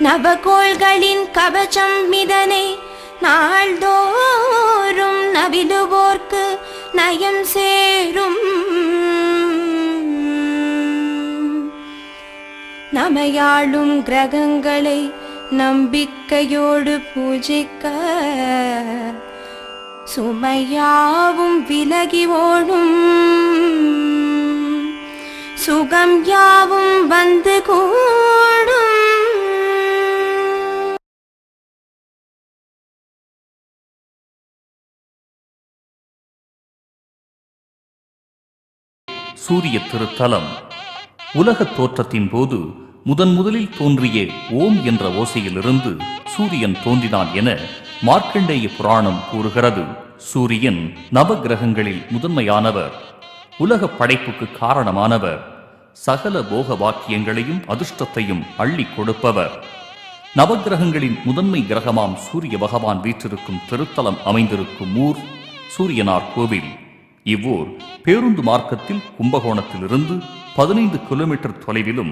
நவகோள்களின் கவசம் மிதனை நாள்தோறும் நவிலுவோர்க்கு நயம் சேரும். நமையாளும் கிரகங்களை நம்பிக்கையோடு பூஜிக்க சுமையாவும் விலகி ஓடும். சுகம் யாவும் வந்து கூடும். சூரிய திருத்தலம் உலக தோற்றத்தின் போது முதலில் தோன்றிய ஓம் என்ற ஓசையிலிருந்து சூரியன் தோன்றினான் என மார்க்கண்டேய புராணம் கூறுகிறது. சூரியன் நவகிரகங்களில் முதன்மையானவர், உலக படைப்புக்கு காரணமானவர், சகல போக வாக்கியங்களையும் அதிர்ஷ்டத்தையும் அள்ளி கொடுப்பவர். நவகிரகங்களின் முதன்மை கிரகமாம் சூரிய பகவான் வீற்றிருக்கும் திருத்தலம் அமைந்திருக்கும் ஊர் சூரியனார் கோவில். இவ்வூர் பேருந்து மார்க்கத்தில் கும்பகோணத்திலிருந்து 15 கிலோமீட்டர் தொலைவிலும்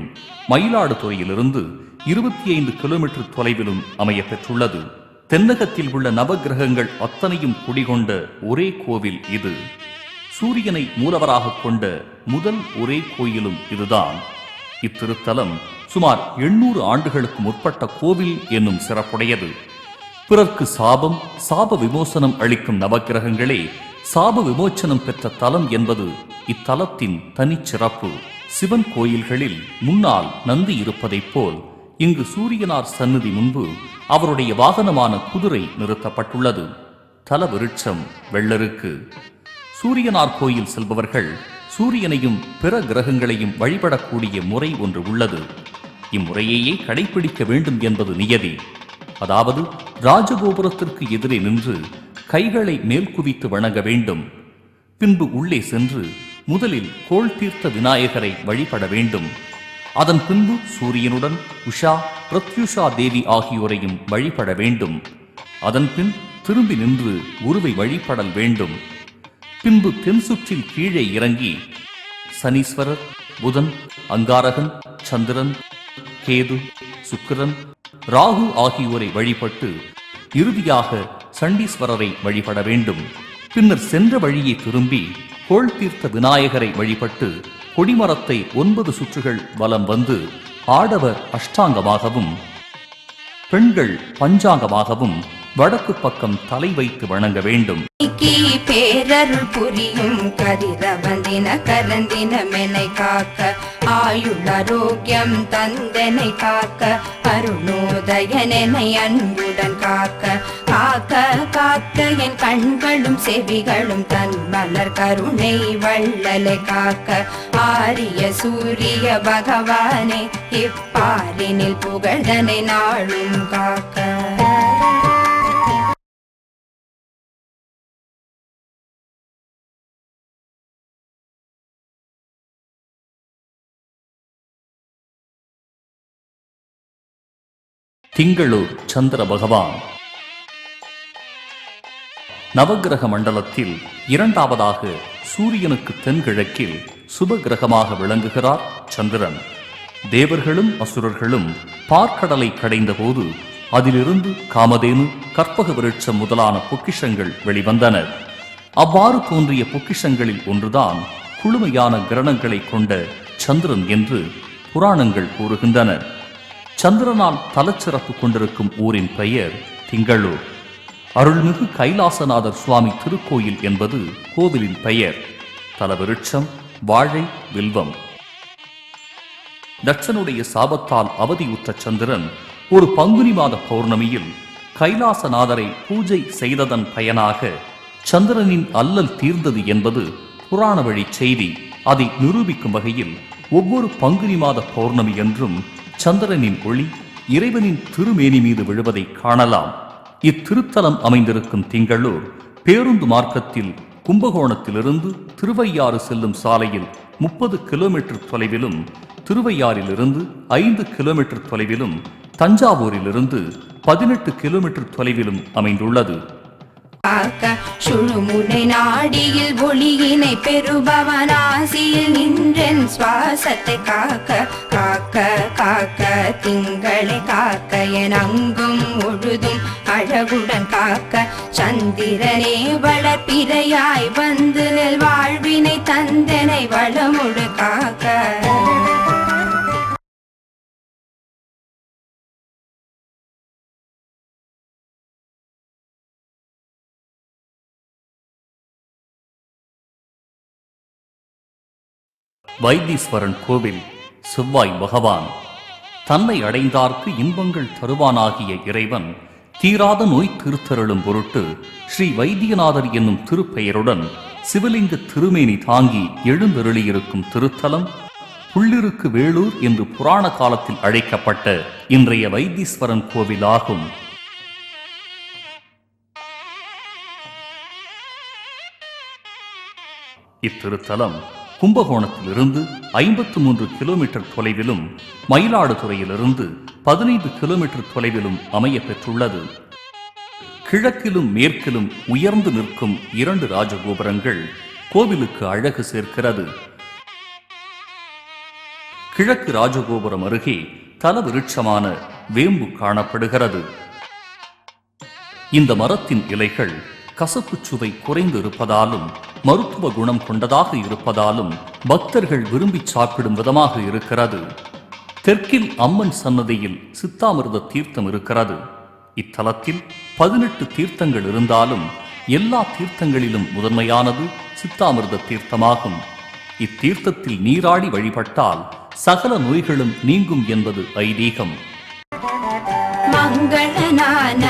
மயிலாடுதுறையிலிருந்து 25 கிலோமீட்டர் தொலைவிலும் அமைய பெற்றுள்ளது. தென்னகத்தில் உள்ள நவகிரகங்கள் அத்தனையும் குடிகொண்ட ஒரே கோவில் இது. சூரியனை மூலவராக கொண்ட முதல் ஒரே கோயிலும் இதுதான். இத்திருத்தலம் சுமார் 800 ஆண்டுகளுக்கு முற்பட்ட கோவில் என்னும் சிறப்புடையது. பிறர்க்கு சாப விமோசனம் அளிக்கும் நவகிரகங்களே சாப விமோச்சனம் பெற்ற தலம் என்பது இத்தலத்தின் தனிச்சிறப்பு. சிவன் கோயில்களில் முன்னால் நந்தி இருப்பதைப் போல் இங்கு சூரியனார் சந்நிதி முன்பு அவருடைய வாகனமான குதிரை நிறுத்தப்பட்டுள்ளது. தல விருட்சம் வெள்ளருக்கு. சூரியனார் கோயில் செல்பவர்கள் சூரியனையும் பிற கிரகங்களையும் வழிபடக்கூடிய முறை ஒன்று உள்ளது. இம்முறையையே கடைபிடிக்க வேண்டும் என்பது நியதி. அதாவது ராஜகோபுரத்திற்கு எதிரே நின்று கைகளை மேல் குவித்து வணங்க வேண்டும். பின்பு உள்ளே சென்று முதலில் கோள் தீர்த்த விநாயகரை வழிபட வேண்டும். அதன் பின்பு சூரியனுடன் உஷா, பிரத்யுஷா தேவி ஆகியோரையும் வழிபட வேண்டும். அதன் பின் திரும்பி நின்று குருவை வழிபடல் வேண்டும். பின்பு தென் சுற்றில் கீழே இறங்கி சனீஸ்வரர், புதன், அங்காரகன், சந்திரன், கேது, சுக்கிரன், ராகு ஆகியோரை வழிபட்டு இறுதியாக சண்டீஸ்வரரை வழிபட வேண்டும். பின்னர் சென்ற வழியை திரும்பி கோள் தீர்த்த விநாயகரை வழிபட்டு கொடிமரத்தை 9 சுற்றுகள் வலம் வந்து ஆடவர் அஷ்டாங்கமாகவும் பெண்கள் பஞ்சாங்கமாகவும் வடக்கு பக்கம் தலை வைத்து வணங்க வேண்டும். பேரருள் புரியும் கதிரவந்தின கரந்தின மெனை காக்க ஆயுள் ஆரோக்கியம் தந்தனை காக்க அருணோதயனை அன்புடன் காக்க காக்க காக்க என் கண்களும் செவிகளும் தன் மலர் கருணை வள்ளலை காக்க ஆரிய சூரிய பகவானே இப்பாரினில் புகழ்தனை நாளும் காக்க. திங்களூர் சந்திர பகவான். நவகிரக மண்டலத்தில் இரண்டாவதாக சூரியனுக்கு தென்கிழக்கில் சுபகிரகமாக விளங்குகிறார் சந்திரன். தேவர்களும் அசுரர்களும் பார்க்கடலை கடைந்த போது அதிலிருந்து காமதேனு, கற்பக விருட்சம் முதலான பொக்கிஷங்கள் வெளிவந்தன. அவ்வாறு தோன்றிய பொக்கிஷங்களில் ஒன்றுதான் குளுமையான கிரணங்களை கொண்ட சந்திரன் என்று புராணங்கள் கூறுகின்றன. சந்திரனால் தலச்சிறப்பு கொண்டிருக்கும் ஊரின் பெயர் திங்களூர். அருள்மிகு கைலாசநாதர் சுவாமி திருக்கோயில் என்பது கோவிலின் பெயர். தலவிருட்சம் வாழை வில்வம். தட்சனுடைய சாபத்தால் அவதியுற்ற சந்திரன் ஒரு பங்குனி மாத பௌர்ணமியில் கைலாசநாதரை பூஜை செய்ததன் பயனாக சந்திரனின் அல்லல் தீர்ந்தது என்பது புராண வழி செய்தி. அதை நிரூபிக்கும் வகையில் ஒவ்வொரு பங்குனி மாத பௌர்ணமி என்றும் சந்திரனின் ஒளி இறைவனின் திருமேனி மீது விழுவதை காணலாம். இத்திருத்தலம் அமைந்திருக்கும் திங்களூர் பேருந்து மார்க்கத்தில் கும்பகோணத்திலிருந்து திருவையாறு செல்லும் சாலையில் 30 கிலோமீட்டர் தொலைவிலும், திருவையாறிலிருந்து 5 கிலோமீட்டர் தொலைவிலும், தஞ்சாவூரிலிருந்து 18 கிலோமீட்டர் தொலைவிலும் அமைந்துள்ளது. சுழுமுனை நாடியில் ஒளியினை பெறுபவனாசியில் நின்றன் சுவாசத்தை காக்க காக்க காக்க திங்களை காக்க என் அங்கும் முழுதும் அழகுடன் காக்க சந்திரனே வளர்ப்பிறையாய் வந்து நெல் வாழ்வினை தந்தனை வளமுடு காக்க வைத்தீஸ்வரன் கோவில் செவ்வாய் பகவான் தன்னை அடைந்தார்க்கு இன்பங்கள் தருவானாகிய இறைவன் தீராத நோய் திருத்தருளும் பொருட்டு ஸ்ரீ வைத்தியநாதர் என்னும் திருப்பெயருடன் சிவலிங்க திருமேனி தாங்கி எழுந்தருளியிருக்கும் திருத்தலம் புள்ளிருக்கு வேளூர் என்று புராண காலத்தில் அழைக்கப்பட்ட இன்றைய வைத்தீஸ்வரன் கோவிலாகும். இத்திருத்தலம் கும்பகோணத்திலிருந்து 53 கிலோமீட்டர் தொலைவிலும் மயிலாடுதுறையிலிருந்து 15 கிலோமீட்டர் தொலைவிலும் அமைய பெற்றுள்ளது. கிழக்கிலும் மேற்கிலும் உயர்ந்து நிற்கும் 2 ராஜகோபுரங்கள் கோவிலுக்கு அழகு சேர்க்கிறது. கிழக்கு ராஜகோபுரம் அருகே தல விருட்சமான வேம்பு காணப்படுகிறது. இந்த மரத்தின் இலைகள் கசப்பு சுவை குறைந்து இருப்பதாலும் மருத்துவ குணம் கொண்டதாக இருப்பதாலும் பக்தர்கள் விரும்பி சாப்பிடும் விதமாக இருக்கிறது. தெற்கில் அம்மன் சன்னதியில் சித்தாமிர்த தீர்த்தம் இருக்கிறது. இத்தலத்தில் 18 தீர்த்தங்கள் இருந்தாலும் எல்லா தீர்த்தங்களிலும் முதன்மையானது சித்தாமிர்த தீர்த்தமாகும். இத்தீர்த்தத்தில் நீராடி வழிபட்டால் சகல நோய்களும் நீங்கும் என்பது ஐதீகம். மங்களனான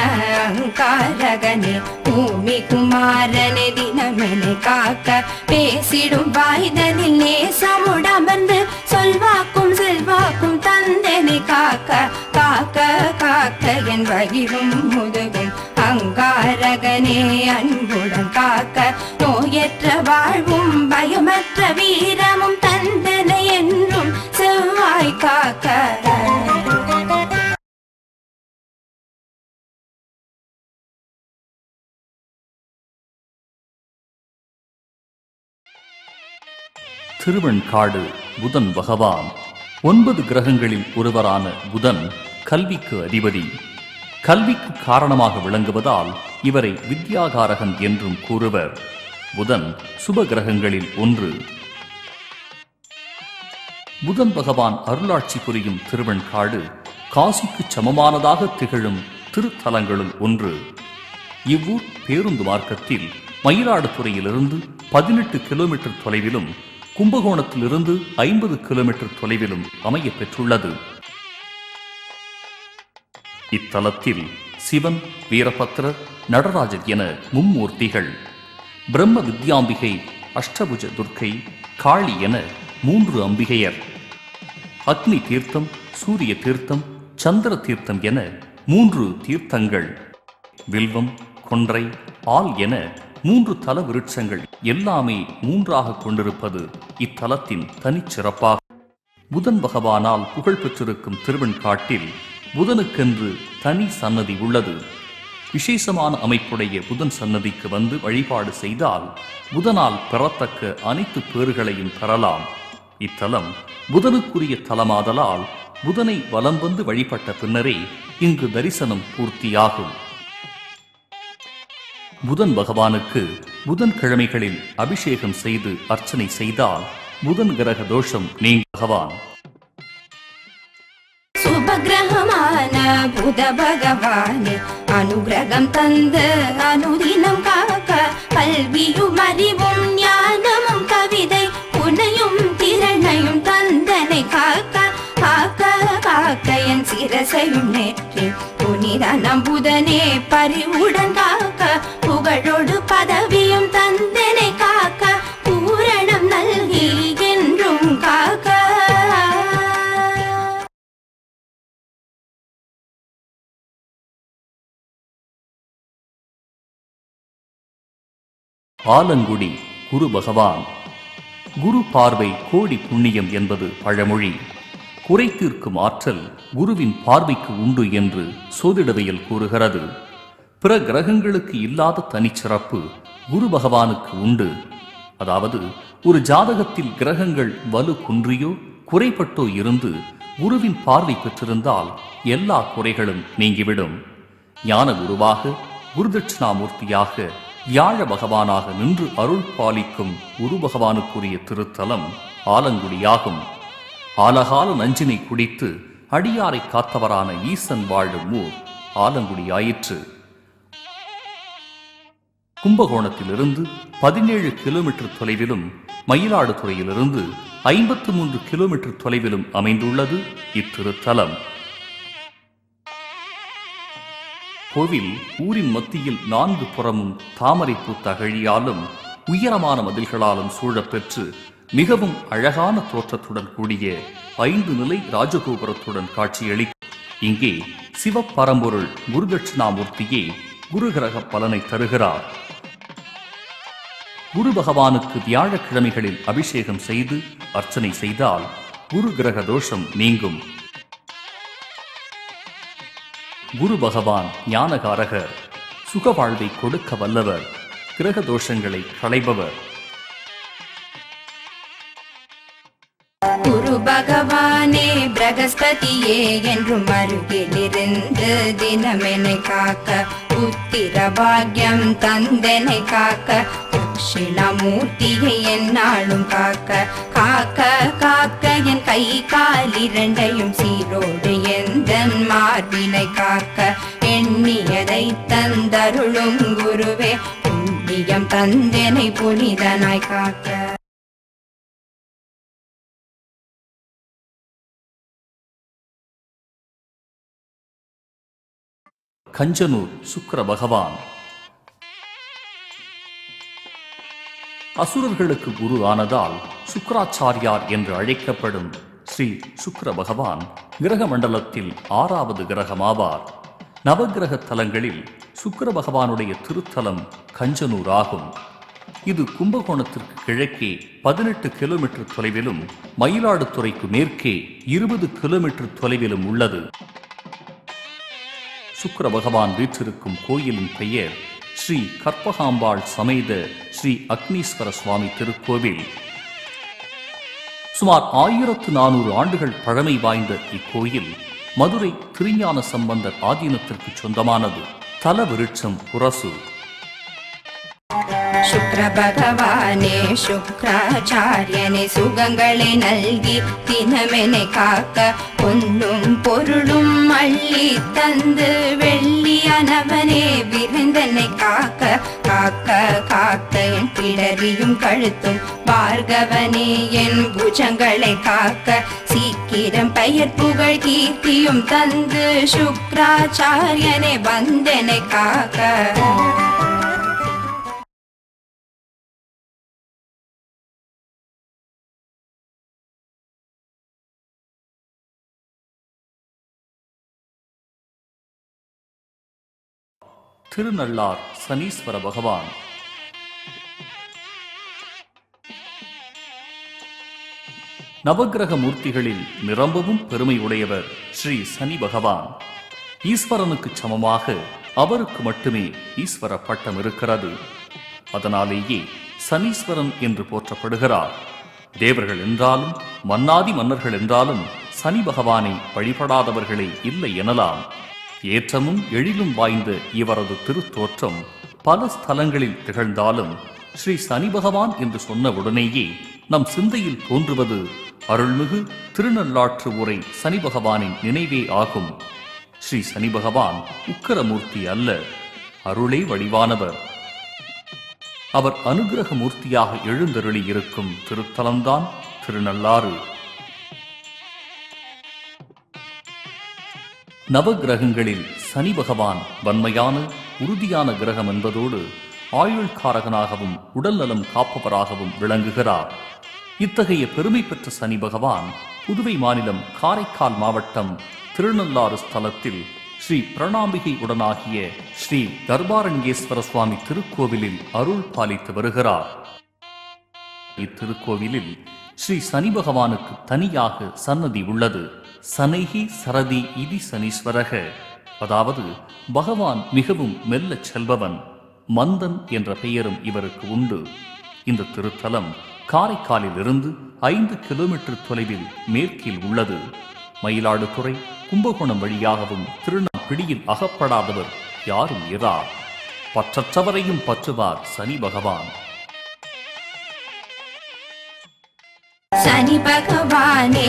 அங்காரகனே பூமி குமாரனே தினமெனை காக்க பேசிடும் வாய்தனில் நேசமுடமர்ந்து சொல்வாக்கும் செல்வாக்கும் தந்தனை காக்க காக்க காக்க என் வகிரும் முதுகும் அங்காரகனே அன்புடன் காக்க நோயற்ற வாழ்வும் பயமற்ற வீரமும் தந்தனை என்றும் செவ்வாய் காக்க. திருவெண்காடு புதன் பகவான் 9 கிரகங்களில் ஒருவரான புதன் கல்விக்கு அதிபதி. கல்விக்கு காரணமாக விளங்குவதால் இவரை வித்யாகாரகன் என்றும் கூறுவர். புதன் சுப கிரகங்களில் ஒன்று. புதன் பகவான் அருளாட்சி புரியும் திருவெண்காடு காசிக்கு சமமானதாக திகழும் திருத்தலங்களுள் ஒன்று. இவ்வூர் பேருந்து மார்க்கத்தில் மயிலாடுதுறையிலிருந்து 18 கிலோமீட்டர் தொலைவிலும் கும்பகோணத்திலிருந்து 50 கிலோமீட்டர் தொலைவிலும் அமைய பெற்றுள்ளது. இத்தலத்தில் சிவன், வீரபத்ரர், நடராஜர் என மும்மூர்த்திகள், பிரம்ம வித்யாம்பிகை, அஷ்டபுஜ துர்க்கை, காளி என 3 அம்பிகையர், அக்னி தீர்த்தம், சூரிய தீர்த்தம், சந்திர தீர்த்தம் என 3 தீர்த்தங்கள், வில்வம், கொன்றை, ஆல் என 3 தல விருட்சங்கள் எல்லாமே 3ஆக கொண்டிருப்பது இத்தலத்தின் தனிச்சிறப்பாகும். புதன் பகவானால் புகழ் பெற்றிருக்கும் திருவெண்காட்டில் புதனுக்கென்று தனி சன்னதி உள்ளது. விசேஷமான அமைப்புடைய புதன் சன்னதிக்கு வந்து வழிபாடு செய்தால் புதனால் பெறத்தக்க அனைத்து பேறுகளையும் பெறலாம். இத்தலம் புதனுக்குரிய தலமாதலால் புதனை வலம் வந்து வழிபட்ட பின்னரே இங்கு தரிசனம் பூர்த்தியாகும். புதன் பகவானுக்கு புதன்கிழமைகளில் அபிஷேகம் செய்து அர்ச்சனை செய்தால் புதன் கிரக தோஷம் நீங்க. பகவான் சுபகிரகமான புத பகவானே அனுகிரகம் தந்து அனுதினம் காக்க கல்வியும் அறிவும் ஞானமும் கவிதை புனையும் திறனையும் தந்தனை காக்க காக்க காக்க என் சிரசையும் நேற்று புனிதனம் புதனே பரிவுடன் காக்க புகழோடு பதவியும் தந்தனை காக்க பூரணம் நல்கி என்றும் காக்க. ஆலங்குடி குரு பகவான். குரு பார்வை கோடி புண்ணியம் என்பது பழமொழி. குறை தீர்க்கும் ஆற்றல் குருவின் பார்வைக்கு உண்டு என்று சோதிடவியல் கூறுகிறது. பிற கிரகங்களுக்கு இல்லாத தனிச்சிறப்பு குரு பகவானுக்கு உண்டு. அதாவது ஒரு ஜாதகத்தில் கிரகங்கள் வலு குன்றியோ குறைபட்டோ இருந்து குருவின் பார்வை பெற்றிருந்தால் எல்லா குறைகளும் நீங்கிவிடும். ஞான குருவாக, குருதட்சிணாமூர்த்தியாக, வியாழ பகவானாக நின்று அருள் பாலிக்கும் குரு பகவானுக்குரிய திருத்தலம் ஆலங்குடியாகும். ஆலகால நஞ்சினை குடித்து அடியாரை காத்தவரான ஈசன் வாழும் ஊர் ஆலங்குடியாயிற்று. கும்பகோணத்திலிருந்து 17 கிலோமீட்டர் தொலைவிலும், மயிலாடுதுறையிலிருந்து 53 கிலோமீட்டர் தொலைவிலும் அமைந்துள்ளது இத்திருத்தலம். கோவில் ஊரின் மத்தியில் 4 புறமும் தாமரை பூத்த அகழியாலும் உயரமான மதில்களாலும் சூழப்பெற்று மிகவும் அழகான தோற்றத்துடன் கூடிய 5 நிலை ராஜகோபுரத்துடன் காட்சியளிக்கும். இங்கே சிவபரம்பொருள் குருதட்சிணாமூர்த்தியே குருகிரக பலனை தருகிறார். குரு பகவானுக்கு வியாழக்கிழமைகளில் அபிஷேகம் செய்து அர்ச்சனை செய்தால் குரு கிரக தோஷம் நீங்கும். குரு பகவான் ஞானகாரகர், சுகவாழ்வை கொடுக்க வல்லவர், கிரக தோஷங்களை களைபவர். குரு பகவானே பிரகஸ்பதியே என்றும் அருகிலிருந்து தினமெனை காக்க, புத்திர பாக்யம் தந்தனை காக்க, தட்சிணாமூர்த்தியை என்னாலும் காக்க, காக்க காக்க என் கை கால் இரண்டையும் சீரோடு எந்தன் மார்பினை காக்க, எண்ணியதை தந்தருளும் குருவே புண்ணியம் தந்தனை புனிதனாய் காக்க. கஞ்சனூர் சுக்கிர பகவான். அசுரர்களுக்கு குரு ஆனதால் சுக்கிராச்சாரியார் என்று அழைக்கப்படும் ஸ்ரீ சுக்கிர பகவான் கிரக மண்டலத்தில் 6வது கிரகமாவார். நவகிரக தலங்களில் சுக்கிர பகவானுடைய திருத்தலம் கஞ்சனூர் ஆகும். இது கும்பகோணத்திற்கு கிழக்கே 18 கிலோமீட்டர் தொலைவிலும், மயிலாடுதுறைக்கு மேற்கே 20 கிலோமீட்டர் தொலைவிலும் உள்ளது. சுக்கிர பகவான் வீற்றிருக்கும் கோயிலின் பெயர் ஸ்ரீ கற்பகாம்பாள் சமேத ஸ்ரீ அக்னீஸ்வர சுவாமி திருக்கோவில். சுமார் 1400 ஆண்டுகள் பழமை வாய்ந்த இக்கோயில் மதுரை திருஞான சம்பந்தர் ஆதீனத்திற்கு சொந்தமானது. தல விருட்சம் புரசு. சுக்ர பகவானே சுக்ராச்சாரியனே சுகங்களை நல்கி தினமெனை காக்க, பொன்னும் பொருளும் அள்ளி தந்து வெள்ளியானவனே விருந்தனை காக்க, காக்க காக்க என் பிடரியும் கழுத்தும் பார்கவனே என் புஜங்களை காக்க, சீக்கிரம் பெயர் புகழ் கீர்த்தியும் தந்து சுக்ராச்சாரியனே வந்தனை காக்க. திருநள்ளார் சனீஸ்வர பகவான். நவகிரக மூர்த்திகளில் நிரம்பவும் பெருமை உடையவர் ஸ்ரீ சனி பகவான். ஈஸ்வரனுக்கு சமமாக அவருக்கு மட்டுமே ஈஸ்வர பட்டம் இருக்கிறது. அதனாலேயே சனீஸ்வரன் என்று போற்றப்படுகிறார். தேவர்கள் என்றாலும் மன்னாதி மன்னர்கள் என்றாலும் சனி பகவானை வழிபடாதவர்களே இல்லை எனலாம். ஏற்றமும் எழிலும் வாய்ந்த இவரது திருத்தோற்றம் பல ஸ்தலங்களில் திகழ்ந்தாலும் ஸ்ரீ சனி பகவான் என்று சொன்னவுடனேயே நம் சிந்தையில் தோன்றுவது அருள்மிகு திருநள்ளாற்று உரை சனி பகவானின் நினைவே ஆகும். ஸ்ரீ சனி பகவான் உக்கிரமூர்த்தி அல்ல, அருளே வடிவானவர். அவர் அனுகிரக மூர்த்தியாக எழுந்தருளி இருக்கும் திருத்தலம்தான் திருநள்ளாறு. நவகிரகங்களில் சனி பகவான் வன்மையான உறுதியான கிரகம் என்பதோடு ஆயுள்காரகனாகவும் உடல் நலம் காப்பவராகவும் விளங்குகிறார். இத்தகைய பெருமை பெற்ற சனி பகவான் புதுவை மாநிலம் காரைக்கால் மாவட்டம் திருநள்ளாறு ஸ்தலத்தில் ஸ்ரீ பிரணாம்பிகை உடனாகிய ஸ்ரீ தர்பாரண்யேஸ்வர சுவாமி திருக்கோவிலில் அருள் பாலித்து வருகிறார். இத்திருக்கோவிலில் ஸ்ரீ சனி பகவானுக்கு தனியாக சன்னதி உள்ளது. சனைகி சரதி இதி சனீஸ்வரக, அதாவது பகவான் மிகவும் மெல்ல செல்பவன், மந்தன் என்ற பெயரும் இவருக்கு உண்டு. இந்த திருத்தலம் காரைக்காலில் இருந்து 5 கிலோமீட்டர் தொலைவில் மேற்கில் உள்ளது. மயிலாடுதுறை கும்பகோணம் வழியாகவும் திருநாள் பிடியில் அகப்படாதவர் யாரும் இரார். பற்றற்றவரையும் பற்றுவார் சனி பகவான். சனி பகவானே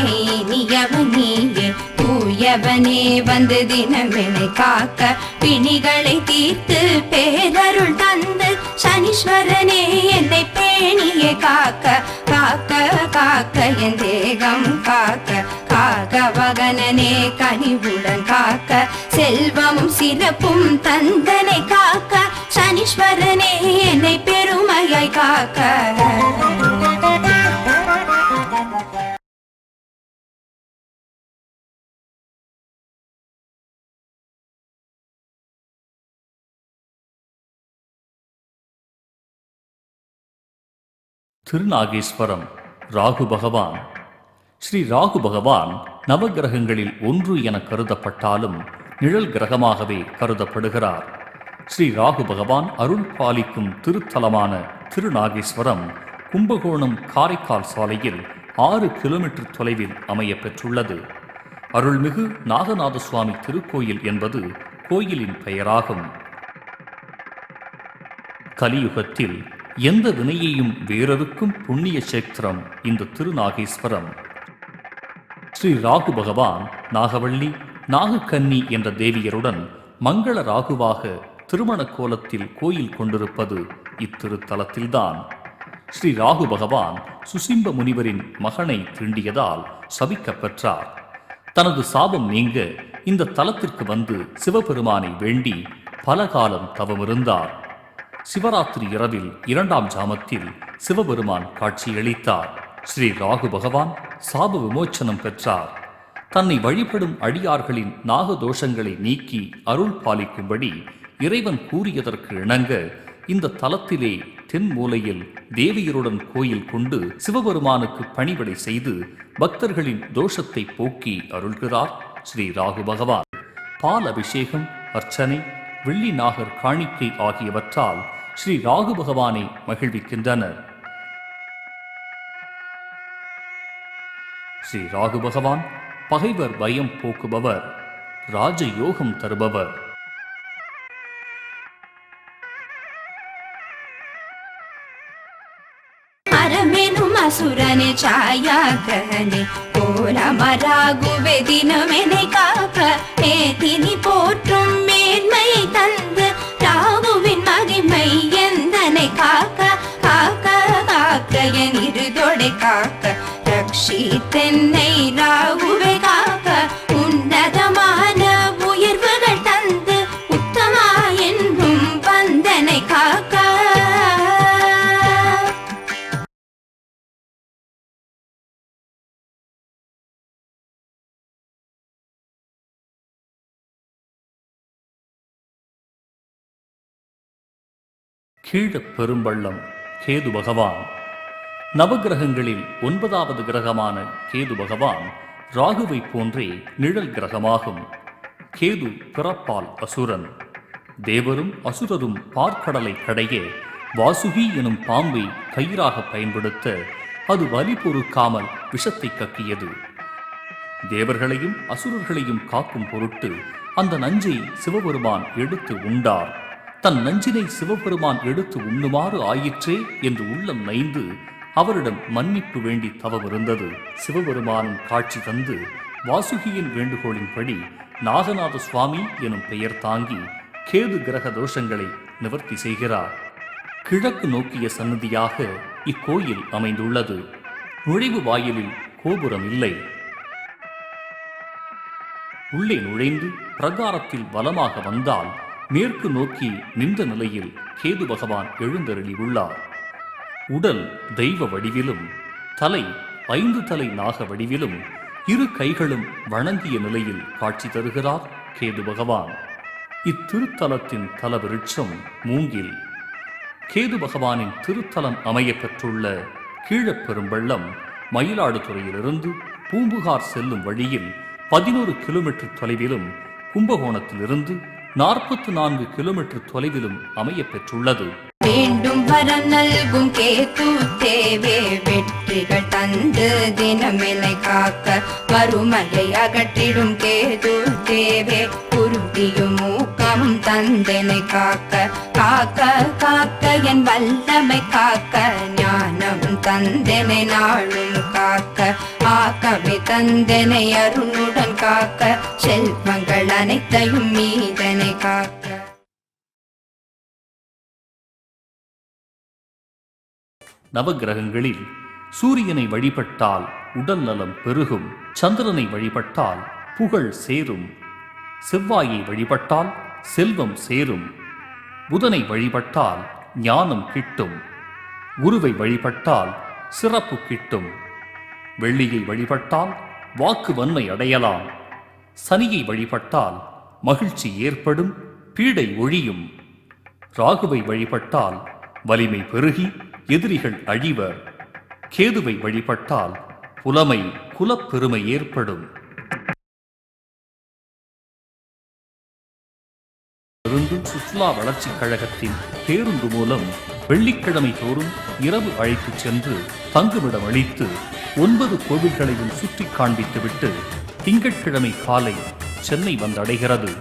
நியவனீயே தூயவனே வந்து தினமெனை காக்க பிணிகளை தீர்த்து பேரருள் தந்து சனீஸ்வரனே என்னை பேணியே காக்க காக்க காக்க என் தேகம் காக்க காக்க வகனனே கனிவுடன் காக்க செல்வமும் சிறப்பும் தந்தனை காக்க சனீஸ்வரனே என்னை பெருமையாய் காக்க. திருநாகேஸ்வரம் ராகு பகவான். ஸ்ரீ ராகு பகவான் நவகிரகங்களில் ஒன்று என கருதப்பட்டாலும் நிழல் கிரகமாகவே கருதப்படுகிறார். ஸ்ரீ ராகு பகவான் அருள் பாலிக்கும் திருத்தலமான திருநாகேஸ்வரம் கும்பகோணம் காரைக்கால் சாலையில் 6 கிலோமீட்டர் தொலைவில் அமைய பெற்றுள்ளது. அருள்மிகு நாகநாத சுவாமி திருக்கோயில் என்பது கோயிலின் பெயராகும். கலியுகத்தில் எந்த வினையையும் வேறறுக்கும் புண்ணிய சேத்திரம் இந்த திருநாகேஸ்வரம். ஸ்ரீ ராகு பகவான் நாகவள்ளி நாகக்கன்னி என்ற தேவியருடன் மங்கள ராகுவாக திருமண கோலத்தில் கோயில் கொண்டிருப்பது இத்திருத்தலத்தில்தான். ஸ்ரீ ராகு பகவான் சுசிம்ப முனிவரின் மகனை தீண்டியதால் சபிக்கப் பெற்றார். தனது சாபம் நீங்க இந்த தலத்திற்கு வந்து சிவபெருமானை வேண்டி பல காலம் தவமிருந்தார். சிவராத்திரி இரவில் 2ஆம் ஜாமத்தில் சிவபெருமான் காட்சியளித்தார். ஸ்ரீ ராகு பகவான் சாப விமோச்சனம் பெற்றார். தன்னை வழிபடும் அடியார்களின் நாகதோஷங்களை நீக்கி அருள் பாலிக்கும்படி இறைவன் கூறியதற்கு இணங்க இந்த தலத்திலே தென் மூலையில் தேவியருடன் கோயில் கொண்டு சிவபெருமானுக்கு பணிவிடை செய்து பக்தர்களின் தோஷத்தை போக்கி அருள்கிறார் ஸ்ரீ ராகு பகவான். பால் அபிஷேகம், அர்ச்சனை, வெள்ளி நாகர் காணிக்கை ஆகியவற்றால் ஸ்ரீ ராகு பகவானை மகிழ்விக்கின்றனர். ஸ்ரீ ராகு பகவான் பகைவர் பயம் போக்குபவர், ராஜயோகம் தருபவர். அரமெனும் அசுரனே சாயா கிரகணே கோலமராகுவே தினமெனை காக்க மேதினி போற்றும் மேன்மையை தந்து ராகுவின் மகிமை எந்தனை காக்க காக்க காக்க என் இருதொடை காக்க ரக்ஷித்தென்னை ராகுவை காக்க உன்னதமான உயர்வுகள் தந்து உத்தமா என்னும் வந்தனை காக்க. கீழப் பெரும்பள்ளம் கேது பகவான். நவகிரகங்களில் 9வது கிரகமான கேது பகவான் ராகுவை போன்றே நிழல் கிரகமாகும். கேது பிறப்பால் அசுரன். தேவரும் அசுரரும் பார்க்கடலை கடைய வாசுகி எனும் பாம்பை கயிறாக பயன்படுத்த அது வலி பொறுக்காமல் விஷத்தை கக்கியது. தேவர்களையும் அசுரர்களையும் காக்கும் பொருட்டு அந்த நஞ்சை சிவபெருமான் எடுத்து உண்டார். தன் நஞ்சினை சிவபெருமான் எடுத்து உண்ணுமாறு ஆயிற்றே என்று உள்ளம் நைந்து அவரிடம் மன்னிப்பு வேண்டி தவமிருந்தது. சிவபெருமானும் காட்சி தந்து வாசுகியின் வேண்டுகோளின்படி நாகநாத சுவாமி எனும் பெயர் தாங்கி கேது கிரக தோஷங்களை நிவர்த்தி செய்கிறார். கிழக்கு நோக்கிய சன்னதியாக இக்கோயில் அமைந்துள்ளது. நுழைவு வாயிலில் கோபுரம் இல்லை. உள்ளே நுழைந்து பிரகாரத்தில் வலமாக வந்தால் மேற்கு நோக்கி நின்ற நிலையில் கேது பகவான் எழுந்தருளி உள்ளார். உடல் தெய்வ வடிவிலும் தலை 5 தலை நாக வடிவிலும் 2 கைகளும் வணங்கிய நிலையில் காட்சி தருகிறார் கேது பகவான். இத்திருத்தலத்தின் தலவிருட்சம் மூங்கில். கேது பகவானின் திருத்தலம் அமைய பெற்றுள்ள கீழப்பெரும்பள்ளம் மயிலாடுதுறையிலிருந்து பூம்புகார் செல்லும் வழியில் 11 கிலோமீட்டர் தொலைவிலும் கும்பகோணத்திலிருந்து 44 கிலோமீட்டர் தொலைவிலும் அமைய பெற்றுள்ளது. வேண்டும் வரம் நல்கும் கேது தேவே வெற்றிகள் தந்து தினமெனை காக்க வறுமையை அகற்றிடும் கேது தேவே உறுதியும் ஊக்கமும் தந்தெனை காக்க காக்க காக்க என் வல்லமை காக்க ஞானம் தந்தெனை நாளும் காக்க ஆக்கமே தந்தெனை அருணுடன் காக்க செல்வங்கள் அனைத்தையும் மீதனை காக்க. நவகிரகங்களில் சூரியனை வழிபட்டால் உடல் நலம் பெருகும், சந்திரனை வழிபட்டால் புகழ் சேரும், செவ்வாயை வழிபட்டால் செல்வம் சேரும், புதனை வழிபட்டால் ஞானம் கிட்டும், குருவை வழிபட்டால் சிறப்பு கிட்டும், வெள்ளியை வழிபட்டால் வாக்கு வன்மை அடையலாம், சனியை வழிபட்டால் மகிழ்ச்சி ஏற்படும், பீடை ஒழியும், ராகுவை வழிபட்டால் வலிமை பெருகி எதிரிகள் அழிவர், கேதுவை வழிபட்டால் புலமை குலப்பெருமை ஏற்படும். சுற்றுலா வளர்ச்சிக் கழகத்தின் பேருந்து மூலம் வெள்ளிக்கிழமை தோறும் இரவு அழைத்துச் சென்று தங்குமிடம் அளித்து 9 கோவில்களையும் சுற்றி காண்பித்துவிட்டு திங்கட்கிழமை காலை சென்னை வந்தடைகிறது.